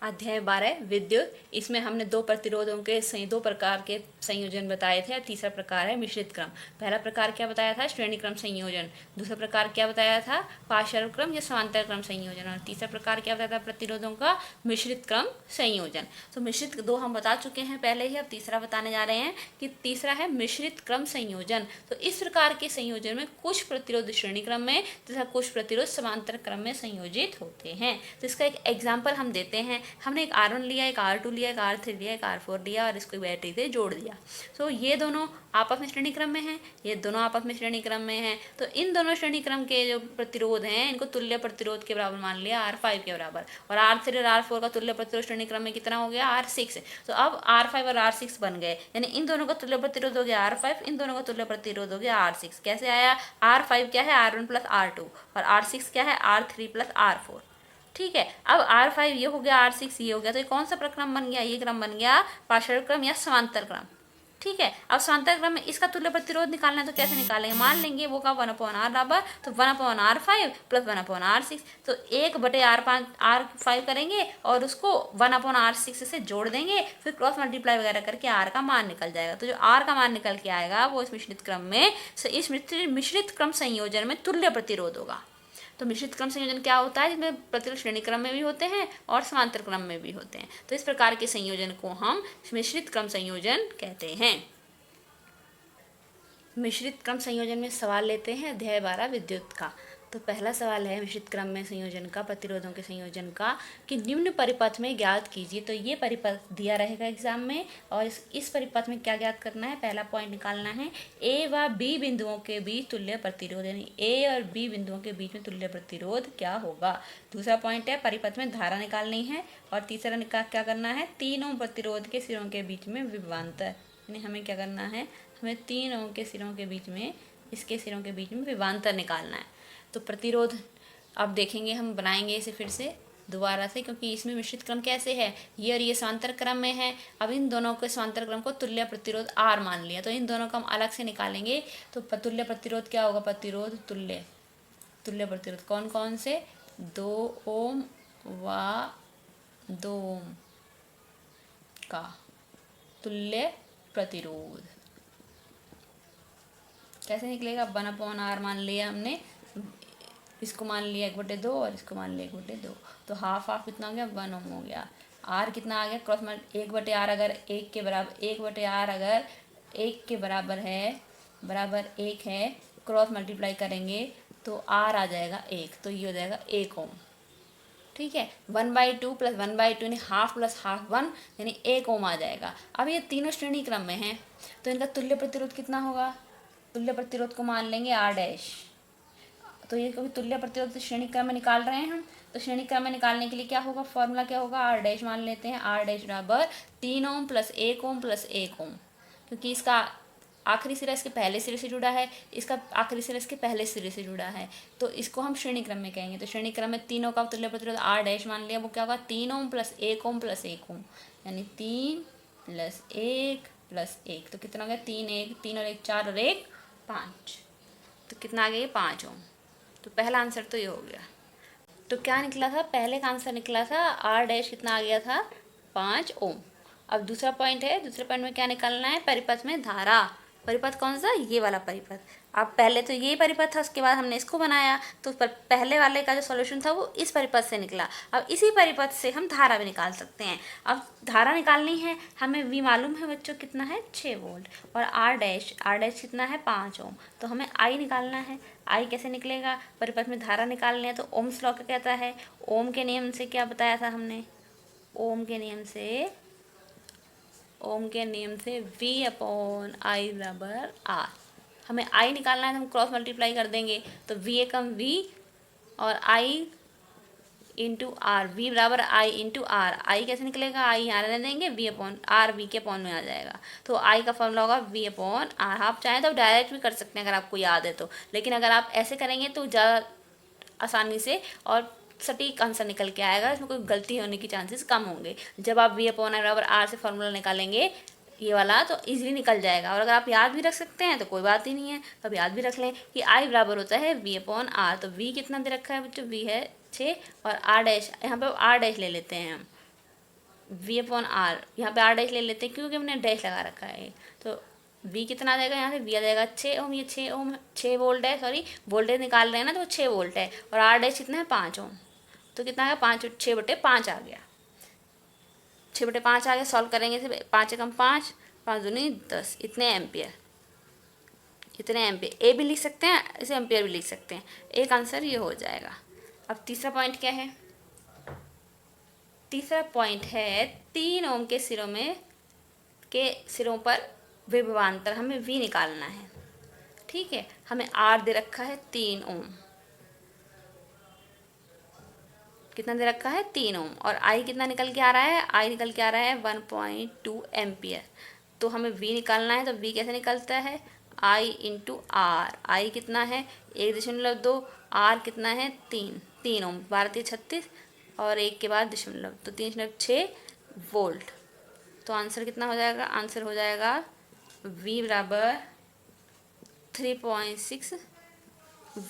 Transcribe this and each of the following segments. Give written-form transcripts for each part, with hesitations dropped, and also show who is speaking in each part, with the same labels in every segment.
Speaker 1: अध्याय 12 विद्युत। इसमें हमने दो प्रतिरोधों के दो प्रकार के संयोजन बताए थे। तीसरा प्रकार है मिश्रित क्रम। पहला प्रकार क्या बताया था? श्रेणी क्रम संयोजन। दूसरा प्रकार क्या बताया था? पार्श्व क्रम या समांतर क्रम संयोजन। और तीसरा प्रकार क्या बताया था प्रतिरोधों का? मिश्रित क्रम संयोजन। तो मिश्रित दो हम बता चुके हैं पहले ही, अब तीसरा बताने जा रहे हैं कि तीसरा है मिश्रित क्रम संयोजन। तो इस प्रकार के संयोजन में कुछ प्रतिरोध श्रेणी क्रम में तथा कुछ प्रतिरोध समांतर क्रम में संयोजित होते हैं। तो इसका एक एग्जाम्पल हम देते हैं। हमने एक R1 लिया, एक R2 लिया, एक R3 लिया, एक R4 लिया और इसको बैटरी से जोड़ दिया। तो ये दोनों आपस में श्रेणी क्रम में हैं, ये दोनों आपस में श्रेणी क्रम में हैं। तो इन दोनों श्रेणी क्रम के जो प्रतिरोध हैं इनको तुल्य प्रतिरोध के बराबर मान लिया, R5 के बराबर। और R3 और R4 का तुल्य प्रतिरोध श्रेणी क्रम में कितना हो गया? R6। तो अब R5 और R6 बन गए, यानी इन दोनों का तुल्य प्रतिरोध हो गया R5, इन दोनों का तुल्य प्रतिरोध हो गया R6। कैसे आया? R5 क्या है? R1 प्लस R2 और R6 क्या है? R3 plus R4। ठीक है, अब R5 ये हो गया, R6 ये हो गया, तो ये कौन सा प्रक्रम बन गया? ये क्रम बन गया पार्श्व क्रम या समांतर क्रम। ठीक है, अब समांतर क्रम में इसका तुल्य प्रतिरोध निकालना है तो कैसे निकालेंगे? मान लेंगे वो का 1/R बराबर, तो 1/R5 प्लस 1/R6, तो 1/R5 करेंगे और उसको 1/R6 से जोड़ देंगे, फिर क्रॉस मल्टीप्लाई वगैरह करके R का मान निकल जाएगा। तो जो R का मान निकल के आएगा वो इस मिश्रित क्रम में, इस मिश्रित क्रम संयोजन में तुल्य प्रतिरोध होगा। तो मिश्रित क्रम संयोजन क्या होता है? जिसमें प्रतिरोध श्रेणी क्रम में भी होते हैं और समांतर क्रम में भी होते हैं। तो इस प्रकार के संयोजन को हम मिश्रित क्रम संयोजन कहते हैं। मिश्रित क्रम संयोजन में सवाल लेते हैं अध्याय 12 विद्युत का। तो पहला सवाल है मिश्रित क्रम में संयोजन का, प्रतिरोधों के संयोजन का, कि निम्न परिपथ में ज्ञात कीजिए। तो ये परिपथ दिया रहेगा एग्जाम में और इस परिपथ में क्या ज्ञात करना है? पहला पॉइंट निकालना है ए व बी बिंदुओं के बीच तुल्य प्रतिरोध, यानी ए और बी बिंदुओं के बीच में तुल्य प्रतिरोध क्या होगा। दूसरा पॉइंट है परिपथ में धारा निकालनी है। और तीसरा क्या करना है? 3 ओम प्रतिरोध के सिरों के बीच में विभवांतर, यानी हमें क्या करना है? हमें 3 ओम के सिरों के बीच में, इसके सिरों के बीच में विभवांतर निकालना है। तो प्रतिरोध अब देखेंगे, हम बनाएंगे इसे फिर से दोबारा से, क्योंकि इसमें मिश्रित क्रम कैसे है, ये और ये समांतर क्रम में है। अब इन दोनों के समांतर क्रम को तुल्य प्रतिरोध R मान लिया, तो इन दोनों को हम अलग से निकालेंगे। तो तुल्य प्रतिरोध क्या होगा? प्रतिरोध तुल्य प्रतिरोध कौन कौन से? 2 ओम व 2 ओम का तुल्य प्रतिरोध कैसे निकलेगा? 1/R मान लिया हमने, इसको मान लिया 1/2 और इसको मान लिया 1/2, तो हाफ कितना हो गया? 1 ओम हो गया। R कितना आ गया? क्रॉस 1/R अगर 1 के बराबर, 1/R अगर 1 के बराबर है, बराबर 1 है, क्रॉस मल्टीप्लाई करेंगे तो R आ जाएगा 1, तो ये हो जाएगा 1 ओम। ठीक है, 1/2 प्लस 1/2 यानी हाफ प्लस हाफ 1, यानी 1 ओम आ जाएगा। अब ये तीनों श्रेणी क्रम में हैं, तो इनका तुल्य प्रतिरोध कितना होगा? तुल्य प्रतिरोध को मान लेंगे R'। तो ये क्योंकि तुल्य प्रतिरोध श्रेणी क्रम में निकाल रहे हैं हम, तो श्रेणी क्रम में निकालने के लिए क्या होगा? फॉर्मूला क्या होगा? R' मान लेते हैं। R' बराबर 3 ओम प्लस 1 ओम प्लस 1 ओम, क्योंकि इसका आखिरी सिरा इसके पहले सिरे से जुड़ा है, इसका आखिरी सिरा इसके पहले सिरे से जुड़ा है, तो इसको हम श्रेणी क्रम में कहेंगे। तो श्रेणी क्रम में तीनों का तुल्य प्रतिरोध R' मान लिया, वो क्या होगा? 3 ओम प्लस 1 ओम प्लस 1 ओम, यानी 3 प्लस 1 प्लस 1, तो कितना हो गया? 3 और 1 4 और 1 5, तो कितना आ गया? 5 ओम। तो पहला आंसर तो ये हो गया। तो क्या निकला था? पहले का आंसर निकला था R' कितना आ गया था? 5 ओम। अब दूसरा पॉइंट है, दूसरे पॉइंट में क्या निकालना है? परिपथ में धारा। परिपथ कौन सा? ये वाला परिपथ। अब पहले तो ये परिपथ था, उसके बाद हमने इसको बनाया, तो पहले वाले का जो सॉल्यूशन था वो इस परिपथ से निकला। अब इसी परिपथ से हम धारा भी निकाल सकते हैं। अब धारा निकालनी है हमें, V मालूम है बच्चों कितना है? 6 वोल्ट, और R' कितना है? 5 ओम। तो हमें I निकालना है। I कैसे निकलेगा? परिपथ में धारा निकालनी है तो ओम्स लॉ क्या कहता है? ओम के नियम से क्या बताया था हमने? ओम के नियम से V/I बराबर R। हमें I निकालना है तो हम क्रॉस मल्टीप्लाई कर देंगे, तो V एकम V और I इंटू R, V बराबर I इंटू R। I कैसे निकलेगा? I यहाँ रहने देंगे, V/R V के अपॉन में आ जाएगा, तो I का फॉर्मूला होगा V/R। आप चाहें तो डायरेक्ट भी कर सकते हैं अगर आपको याद है तो, लेकिन अगर आप ऐसे करेंगे तो ज़्यादा आसानी से और सटीक आंसर निकल के आएगा, इसमें कोई गलती होने की चांसेस कम होंगे। जब आप V/R बराबर R से फॉर्मूला निकालेंगे ये वाला, तो इजीली निकल जाएगा। और अगर आप याद भी रख सकते हैं तो कोई बात ही नहीं है, तो अब याद भी रख लें कि I बराबर होता है V/R। तो V कितना दे रखा है बच्चों? V है 6 और R' यहाँ पर R' ले लेते हैं हम, वी अपॉन आर, यहाँ पे आर डैश ले लेते हैं क्योंकि हमने डैश लगा रखा है। तो वी कितना आ जाएगा, यहाँ से वी आ जाएगा 6 ओम, ये 6 ओम 6 वोल्ट है, सॉरी वोल्टेज निकाल रहे हैं ना, तो 6 वोल्ट है। और आर डैश कितना है 5 ओम, तो कितना आ गया 5, 6/5 आ गया, 6/5 आ गया। सॉल्व करेंगे इसे, 5 एकम 5, 5 दूनी 10, इतने एम्पियर, इतने एम्पियर। ए भी लिख सकते हैं, इसे एम्पियर भी लिख सकते हैं। एक आंसर ये हो जाएगा। अब तीसरा पॉइंट क्या है, तीसरा पॉइंट है 3 ओम के सिरों पर विभवांतर हमें वी निकालना है। ठीक है, हमें आर दे रखा है 3 ओम, कितना दे रखा है 3 ओम, और आई कितना निकल के आ रहा है, आई निकल के आ रहा है 1.2 एम्पियर। तो हमें वी निकालना है, तो वी कैसे निकलता है, आई इंटू आर। आई कितना है 1.2, आर कितना है 3 ओम, 12×36 और 1 के बाद दशमलव, तो 3.6 वोल्ट। तो आंसर कितना हो जाएगा, आंसर हो जाएगा V बराबर 3.6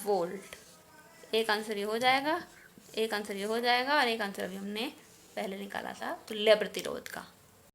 Speaker 1: वोल्ट। एक आंसर ये हो जाएगा, एक आंसर ये हो जाएगा, और एक आंसर अभी हमने पहले निकाला था तुल्य प्रतिरोध का।